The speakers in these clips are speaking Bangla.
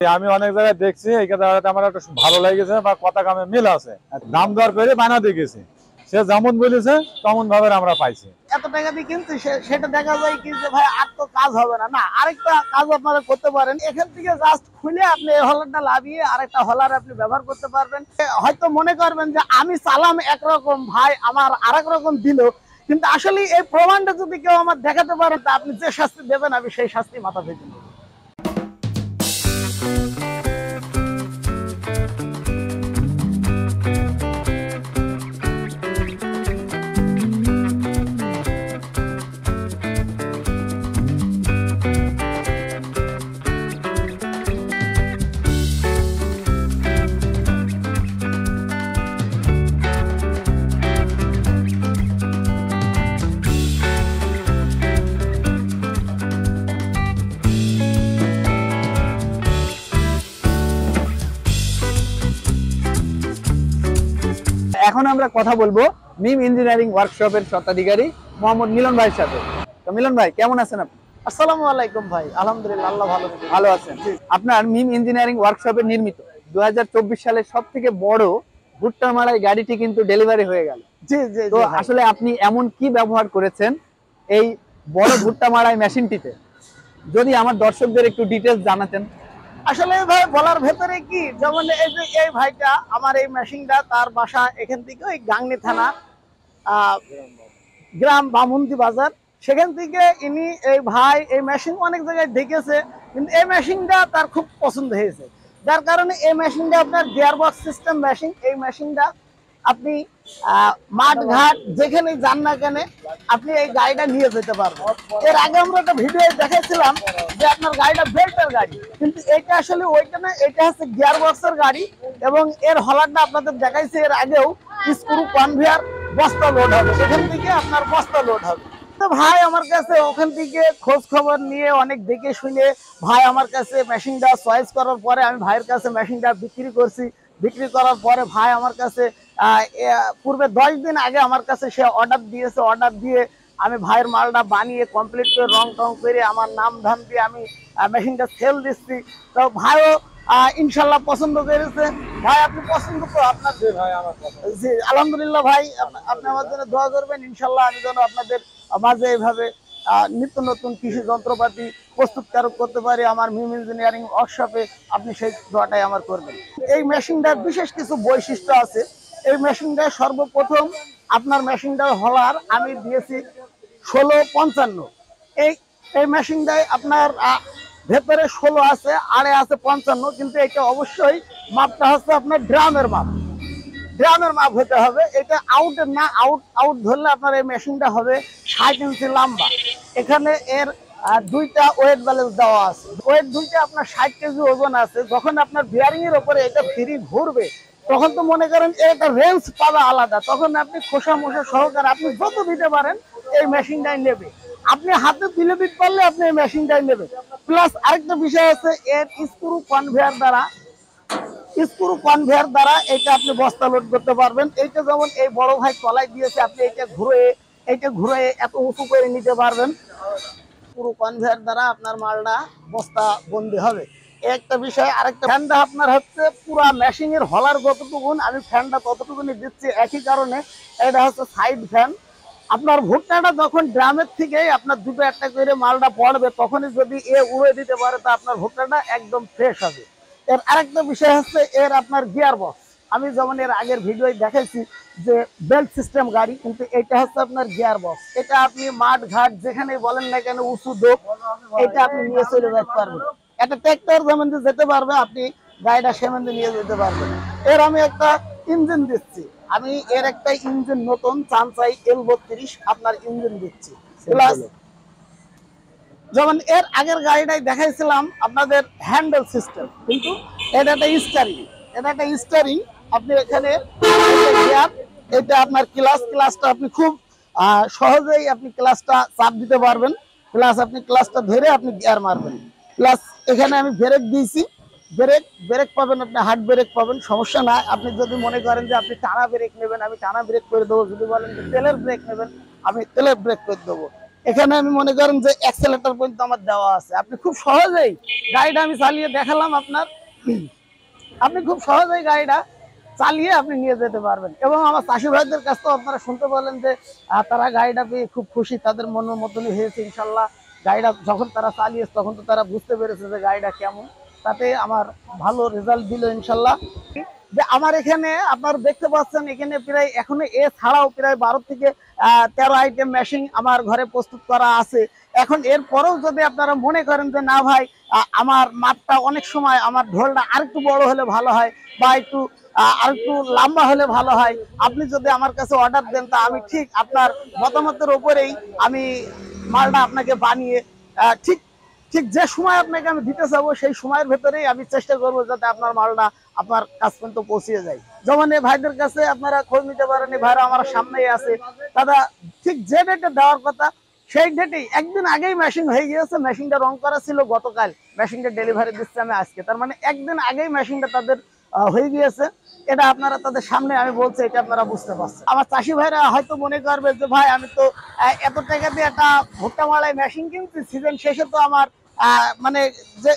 আমি অনেক জায়গায় দেখছি এই কথাটা আমার একটু ভালো লেগেছে বা কথা কামে মিল আছে। দাম দর করে বানাতে গেছে, সে যেমন বলেছে তেমন ভাবে আমরা পাইছি। এত টাকা দিয়ে কিনছি সেটা দেখা যায় কি যে ভাই আর তো কাজ হবে না। আরেকটা কাজ আপনারা করতে পারেন, এখান থেকে জাস্ট খুলে আপনি এই হলারটা লাভিয়ে আরেকটা হলার আপনি ব্যবহার করতে পারবেন। হয়তো মনে করবেন যে আমি চালাম একরকম, ভাই আমার আরেক রকম দিল, কিন্তু আসলে এই প্রমাণটা যদি কেউ আমার দেখাতে পারে তা আপনি যে শাস্তি দেবেন আমি সেই শাস্তি মাথা পেতে নেব। এখন আমরা কথা বলবো মিম ইঞ্জিনিয়ারিং ওয়ার্কশপের স্বত্বাধিকারী মোহাম্মদ মিলন ভাইয়ের সাথে। তো মিলন ভাই কেমন আছেন আপনি? আসসালামু আলাইকুম ভাই, আলহামদুলিল্লাহ, আল্লাহ ভালো রেখেছে। ভালো আছেন? আপনার মিম ইঞ্জিনিয়ারিং ওয়ার্কশপে নির্মিত 2024 সালের সবথেকে বড় ভুট্টা মাড়াই গাড়িটি কিন্তু ডেলিভারি হয়ে গেল। জি জি। তো আসলে আপনি এমন কি ব্যবহার করেছেন এই বড় ভুট্টা মাড়াই মেশিনটিতে, যদি আমার দর্শকদের একটু ডিটেইলস জানাতেন। আসলে ভাই বলার ভেতরে কি, যেমন এই যে এই ভাইটা আমার এই মেশিনটা, তার বাসা এখান থেকে ওই গাংনী থানা গ্রাম বামুন্দি বাজার, সেখান থেকে ইনি এই ভাই এই মেশিন অনেক জায়গায় দেখেছে, কিন্তু এই মেশিনটা তার খুব পছন্দ হয়েছে, যার কারণে এই মেশিনটা আপনার গিয়ার বক্স সিস্টেম মেশিন। এই মেশিনটা আপনি মাঠ ঘাট যেখানে যান না কেন আপনি এই গাড়িটা নিয়ে যেতে পারবেন। এর আগে আমরা একটা ভিডিও দেখাইছিলাম যে আপনার গাড়িটা বেল্টের গাড়ি, কিন্তু এটা আসলে ওইটা না, এটা হচ্ছে গিয়ার বক্সের গাড়ি। এবং এর হলারটা আপনাদের দেখাইছে এর আগেও, স্ক্রু কনভেয়ার বস্তা লোড হবে, সেখান থেকে আপনার বস্তা লোড হবে। তো ভাই আমার কাছে ওখান থেকে খোঁজ খবর নিয়ে অনেক দেখে শুনে ভাই আমার কাছে মেশিনটা চয়েস করার পরে আমি ভাইয়ের কাছে মেশিনটা বিক্রি করছি। বিক্রি করার পরে ভাই আমার কাছে পূর্বে 10 দিন আগে আমার কাছে সে অর্ডার দিয়েছে। অর্ডার দিয়ে আমি ভাইয়ের মালটা বানিয়ে কমপ্লিট করে রং টং করে আমার নাম ধাম দিয়ে আমি মেশিনটা সেল দিচ্ছি। তো ভাইও ইনশাল্লাহ পছন্দ করেছে। ভাই আপনি পছন্দ তো আপনার? জি আলহামদুলিল্লাহ ভাই, আপনি আমার জন্য দোয়া করবেন, ইনশাল্লাহ আমি যেন আপনাদের মাঝে এইভাবে নিত্য নতুন কৃষি যন্ত্রপাতি প্রস্তুতকারক করতে পারি আমার মিম ইঞ্জিনিয়ারিং ওয়ার্কশপে। আপনি সেই দোয়াটাই আমার করবেন। এই মেশিনটার বিশেষ কিছু বৈশিষ্ট্য আছে। এই মেশিনটা সর্বপ্রথম আপনার মেশিনটার হলার আমি দিয়েছি 1655। এই মেশিনটায় আপনার ভেতরে 16 আছে, আড়ে আছে 55, কিন্তু এটা অবশ্যই মাপটা হচ্ছে আপনার ড্রামের মাপ। ড্রামের মাপ হতে হবে, এটা আউটের না। আউট ধরলে আপনার এই মেশিনটা হবে 60 ইঞ্চি লম্বা। এখানে এর দুইটা ওয়েট ব্যালেন্স দেওয়া আছে। ওয়েট দুইটা আপনার 60 কেজি ওজন আছে। যখন আপনার বিয়ারিং এর উপরে এটা ফ্রি ঘুরবে তখন তো মনে করেন একটা রেঞ্জ পাবে আলাদা, তখন আপনি খোসা মোসা সহকারে আপনি যত দিতে পারেন এই মেশিনটাই নেবে। আপনি হাতে তুলে দিতে পারলে আপনি এই মেশিনটাই নেবে। প্লাস আরেকটা বিষয় আছে, এর স্ক্রু কনভেয়ার দ্বারা এটা আপনি বস্তা লোড করতে পারবেন। এইটা যেমন এই বড় ভাই তলায় দিয়েছে, আপনি এইটা ঘুরে এত উঁচু করে নিতে পারবেন। পুরো কনভেয়ার দ্বারা আপনার মালটা বস্তা বন্দি হবে, একটা বিষয়। আরেকটা, ফ্যানটা আপনার হচ্ছে পুরা মেশিন এর হলার যতটুকু আমি ফ্যানটা ততটুকুনি দিচ্ছি, একই কারণে এটা হচ্ছে সাইড ফ্যান। আপনার ভুট্টাটা যখন ড্রামের থেকে আপনার দুটো একটা করে মালটা পড়বে তখনই যদি উড়ে দিতে পারে তা আপনার ভুট্টাটা একদম ফ্রেশ হবে। এর আরেকটা বিষয় হচ্ছে এর আপনার গিয়ার বক্স। আমি যেমন এর আগের ভিডিও দেখাইছি যে বেল্ট সিস্টেম গাড়ি, কিন্তু এটা হচ্ছে আপনার গিয়ার বক্স। এটা আপনি মাঠ ঘাট যেখানে বলেন না কেন, উঁচু দোপ, এটা আপনি নিয়ে চলে যেতে পারবেন। একটা ট্র্যাক্টর যেমন যেতে পারবে, আপনি গাড়িটা সেমন নিয়ে যেতে পারবেন। এর আমি একটা ইঞ্জিন দিচ্ছি, আমি এর একটা ইঞ্জিন নতুন চানচাই L32 আপনার ইঞ্জিন দিচ্ছি। প্লাস যেমন এর আগের গাড়িটাই দেখাইছিলাম আপনাদের হ্যান্ডেল সিস্টেম, কিন্তু এটা একটা স্টারিং। আপনি এখানে এটা আপনার ক্লাসটা আপনি খুব সহজেই আপনি ক্লাসটা চাপ দিতে পারবেন। প্লাস আপনি ক্লাসটা ধরে আপনি গিয়ার মারবেন। প্লাস এখানে আমি ব্রেক দিয়েছি, ব্রেক পাবেন, আপনি হার্ড ব্রেক পাবেন, সমস্যা নাই। আপনি যদি মনে করেন যে আপনি টানা ব্রেক নেবেন, আমি টানা ব্রেক করে দেবো। যদি বলেন যে তেলের ব্রেক নেবেন, আমি তেলের ব্রেক করে দেবো। এখানে আমি মনে করেন যে অ্যাক্সেলেটর পর্যন্ত আমার দেওয়া আছে। আপনি খুব সহজেই গাড়িটা আমি চালিয়ে দেখালাম আপনার, আপনি খুব সহজেই গাড়িটা চালিয়ে আপনি নিয়ে যেতে পারবেন। এবং আমার চাষি ভাইদের কাছ থেকে আপনারা শুনতে বলেন যে তারা গাড়িটা পেয়ে খুব খুশি, তাদের মনের মতনই হয়েছে ইনশাল্লাহ। গাড়িটা যখন তারা চালিয়েছে তখন তো তারা বুঝতে পেরেছে যে গাড়িটা কেমন, তাতে আমার ভালো রেজাল্ট দিল ইনশাল্লাহ। যে আমার এখানে আপনারা দেখতে পাচ্ছেন এখানে প্রায় এখনো এছাড়াও প্রায় 12 থেকে 13 আইটেম মেশিন আমার ঘরে প্রস্তুত করা আছে। এখন এরপরেও যদি আপনারা মনে করেন যে না ভাই আমার মাপটা অনেক সময় আমার ঢোলটা আরেকটু বড় হলে ভালো হয় বা একটু আরেকটু লম্বা হলে ভালো হয়, আপনি যদি আমার কাছে অর্ডার দেন তা আমি ঠিক আপনার মতামতের উপরেই আমি মালটা আপনাকে বানিয়ে ঠিক ঠিক যে সময় আপনাকে আমি দিতে চাবো সেই সময়ের ভেতরেই আমি চেষ্টা করবো যাতে আপনার মালটা আপনার কাছ পর্যন্ত পৌঁছে যায়। যেমন এই ভাইদের কাছে আপনারা খোঁজ নিতে পারেন, এই ভাইরা আমার সামনেই আছে, দাদা ঠিক যে ডেটে দেওয়ার কথা সেই ডেটেই একদিন আগেই মেশিন হয়ে গিয়েছে। মেশিনটা রং করা ছিল গতকাল, মেশিনটা ডেলিভারি দিচ্ছে আমি আজকে, তার মানে একদিন আগেই মেশিনটা তাদের হয়ে গিয়েছে। এটা আপনারা তাদের সামনে আমি বলছি, এটা আপনারা বুঝতে পারছেন। আমার চাষি ভাইরা হয়তো মনে করবে যে ভাই আমি তো এত টাকা দিয়ে একটা ভুট্টা মাড়াই মেশিন কিনছি, সিজন শেষে তো আমার মানে যে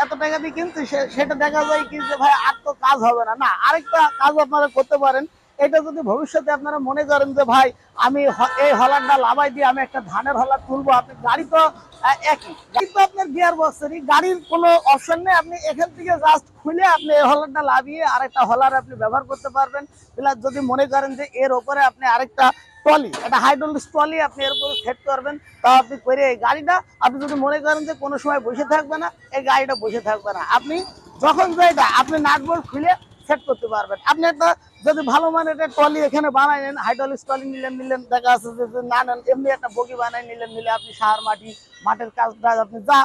এত টাকা দিয়ে কিনছি সেটা দেখা যায় কি যে ভাই আর তো কাজ হবে না। না, আরেকটা কাজ আপনারা করতে পারেন। এটা যদি ভবিষ্যতে আপনারা মনে করেন যে ভাই আমি এই হলারটা লাভাই দিয়ে আমি একটা ধানের হলার তুলবো, আপনি গাড়ি তো একই, কিন্তু আপনার গিয়ার বক্সেরই গাড়ির কোনো অপশন নেই, আপনি এখান থেকে জাস্ট খুলে আপনি এই হলারটা লাভিয়ে আরেকটা হলার আপনি ব্যবহার করতে পারবেন। প্লাস যদি মনে করেন যে এর উপরে আপনি আরেকটা ট্রলি, একটা হাইড্রোলিক ট্রলি আপনি এর উপরে সেট করবেন, তা আপনি করে এই গাড়িটা আপনি যদি মনে করেন যে কোনো সময় বসে থাকবে না, এই গাড়িটা বসে থাকবে না, আপনি যখন যাইটা আপনি নাট বোল্ট খুলে সেট করতে পারবেন। আপনি একটা যদি ভালো মানের একটা ট্রলি এখানে বানাই নেন, হাইড্রোলিক ট্রলি নিলেন দেখা আছে যে না নেন এমনি একটা বগি বানাই নিলে আপনি সার মাঠের কাজটা আপনি যা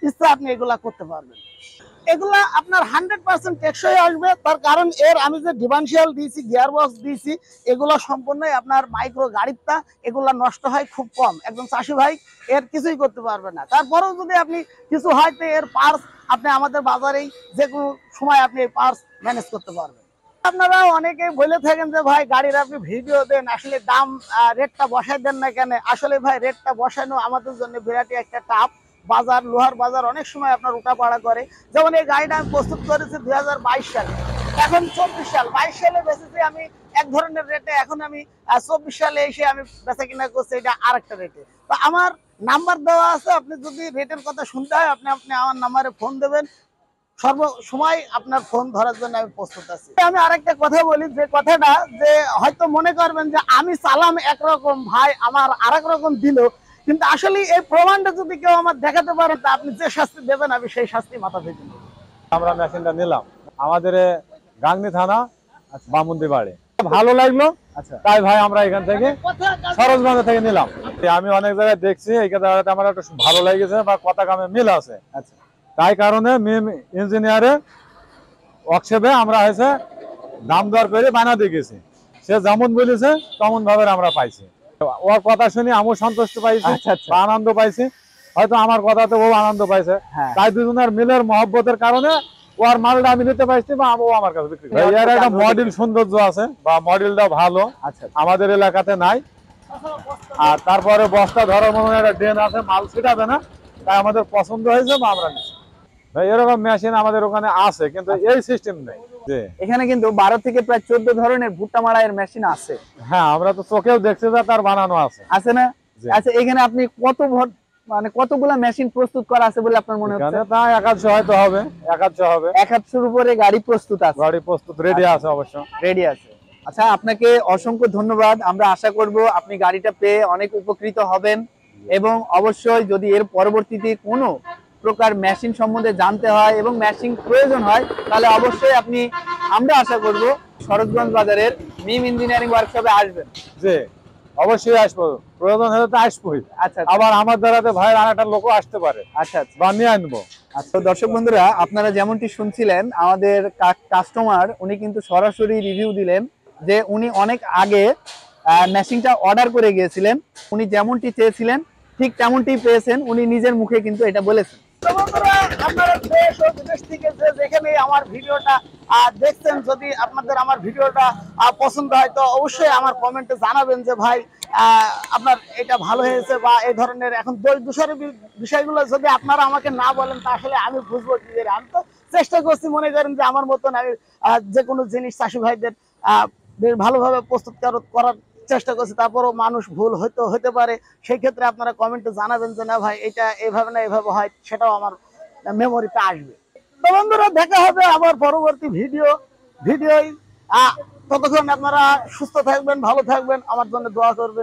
ইচ্ছা আপনি এগুলা করতে পারবেন। এগুলা আপনার 100% টেকসই আসবে, তার কারণ এর আমি যে ডিফারেন্সিয়াল দিয়েছি, গিয়ার বক্স দিয়েছি, এগুলো সম্পূর্ণই আপনার মাইক্রো গাড়িটা, এগুলা নষ্ট হয় খুব কম। একজন চাষি ভাই এর কিছুই করতে পারবে না। তারপরেও যদি আপনি কিছু হয়তো এর পার্টস আপনি আমাদের বাজারেই যে কোনো সময় আপনি এই পার্টস ম্যানেজ করতে পারবেন। আপনারা অনেকেই বলে থাকেন যে ভাই গাড়ির আপনি ভিডিও দেন, আসলে দাম রেটটা বসাই দেন না কেন? আসলে ভাই রেটটা বসানো আমাদের জন্য বিরাটই একটা টাফ। বাজার, লোহার বাজার অনেক সময় আপনার উঠাপাড়া করে। যেমন এই গাড়িটা আমি প্রস্তুত করেছি 2022 সালে, এখন 24 সাল। 22 সালে বেচেছি আমি এক ধরনের রেটে, এখন আমি 24 সালে এসে আমি বেচা কিনা করছি এটা আরেকটা রেটে। তো আমার নাম্বার দেওয়া আছে, আপনি যদি রেটের কথা শুনতে হয় আপনি আমার নাম্বারে ফোন দেবেন, সর্ব সময় আপনার ফোন ধরার জন্য আমি প্রস্তুত আছি। আমি আরেকটা কথা বলি, যে কথাটা যে হয়তো মনে করবেন যে আমি চালাম একরকম, ভাই আমার আরেক রকম দিল, কিন্তু আসলে এই প্রমাণটা যদি কেউ আমার দেখাতে পারে তা আপনি যে শাস্তি দেবেন আমি সেই শাস্তি মাথা থেকে নেব। আমরা মেশিনটা নিলাম আমাদের গাংনী থানা বামুন্দি বাড়ি, ভালো লাগলো। আচ্ছা, তাই ভাই আমরা এখান থেকে সরোজগঞ্জ থেকে নিলাম। আমি অনেক জায়গায় দেখছি এই জায়গাতে আমার একটু ভালো লেগেছে বা কথা কামে মিল আছে। আচ্ছা, তাই কারণে মিম ইঞ্জিনিয়ারের ওয়ার্কশপে আমরা হয়েছে দাম দর করে বানাতে গেছি। সে যেমন বলেছে তেমন ভাবে আমরা পাইছি। ওর কথা শুনে আমিও সন্তুষ্ট পাইছি, বা আনন্দ পাইছি, হয়তো আমার কথাতে ও আনন্দ পাইছে। তাই দুজনের মিলের মহব্বতের কারণে ওর মালটা আমি নিতে পাইছি বা ও আমার কাছে বিক্রি করে। এর একটা মডেল সৌন্দর্য আছে বা মডেলটা ভালো, আমাদের এলাকাতে নাই। আর তারপরে বস্তা ধরার মতো একটা ড্রেন আছে, মাল ছিটাবে না, তাই আমাদের পছন্দ হয়েছে বা আমরা নিচ্ছি। ভাই এরকম মেশিন আমাদের ওখানে আছে, কিন্তু এই সিস্টেম নেই। এখানে কিন্তু 12 থেকে প্রায় 14 ধরনের ভুট্টা মাড়াইয়ের মেশিন আছে। হ্যাঁ, আমরা তো চোখেও দেখছি যে তার বানানো আছে না? আচ্ছা, এখানে আপনি কতগুলা মেশিন প্রস্তুত করা আছে বলে আপনার মনে হচ্ছে? তা 150 হয়তো হবে, 150 হবে। 150 উপরে গাড়ি প্রস্তুত আছে? গাড়ি প্রস্তুত, রেডি আছে, অবশ্য রেডি আছে। আচ্ছা, আপনাকে অসংখ্য ধন্যবাদ। আমরা আশা করব আপনি গাড়িটা পেয়ে অনেক উপকৃত হবেন, এবং অবশ্যই যদি এর পরবর্তীতে কোনো প্রকার মেশিন সম্বন্ধে জানতে হয় এবং মেশিন প্রয়োজন হয় তাহলে অবশ্যই আমরা আশা করব সরোজগঞ্জ বাজারের মিম ইঞ্জিনিয়ারিং ওয়ার্কশপে আসবেন। জি, অবশ্যই আসবো, প্রয়োজন হলে তো আসবোই। আচ্ছা, আবার আমার দ্বারাতে ভাই আর একটা লোকও আসতে পারে। আচ্ছা, বানিয়ে আনবো। আচ্ছা, দর্শক বন্ধুরা, আপনারা যেমনটি শুনছিলেন আমাদের কাস্টমার উনি কিন্তু সরাসরি রিভিউ দিলেন যে উনি অনেক আগে মেশিনটা অর্ডার করে গিয়েছিলেন, উনি যেমনটি চেয়েছিলেন ঠিক তেমনটি পেয়েছেন, উনি নিজের মুখে কিন্তু এটা বলেছেন। আপনারা দেশ ও বিদেশ থেকে যেখানে আমার ভিডিওটা দেখছেন। যদি আপনাদের আমার ভিডিওটা পছন্দ হয় তো অবশ্যই আমার কমেন্টে জানাবেন যে ভাই আপনার এটা ভালো হয়েছে, বা এই ধরনের এখন দোষ দোষের বিষয়গুলো যদি আপনারা আমাকে না বলেন তা আসলে আমি বুঝবো কি করে। আমি তো চেষ্টা করছি, মনে করেন যে আমার মতন আমি যে কোনো জিনিস চাষি ভাইদের বেশ ভালোভাবে প্রস্তুত করার চেষ্টা করছি। তারপরও মানুষ ভুল হয়তো হতে পারে, সেই ক্ষেত্রে আপনারা কমেন্টে জানাবেন যে না ভাই এটা এইভাবে না এভাবে হয়, সেটাও আমার মেমোরিতে আসবে। তো বন্ধুরা, দেখা হবে আবার পরবর্তী ভিডিওই। ততক্ষণ আপনারা সুস্থ থাকবেন, ভালো থাকবেন, আমার জন্য দোয়া করবেন।